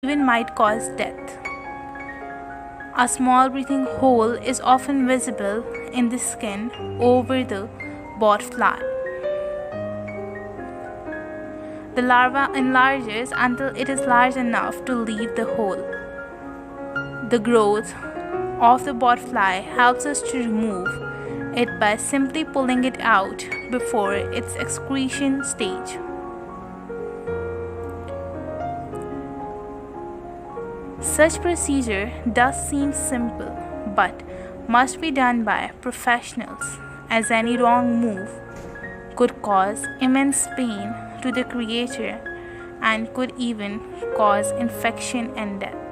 even might cause death. A small breathing hole is often visible in the skin over the botfly. The larva enlarges until it is large enough to leave the hole. The growth of the botfly helps us to remove it by simply pulling it out before its excretion stage. Such procedure does seem simple, but must be done by professionals, as any wrong move could cause immense pain to the creature and could even cause infection and death.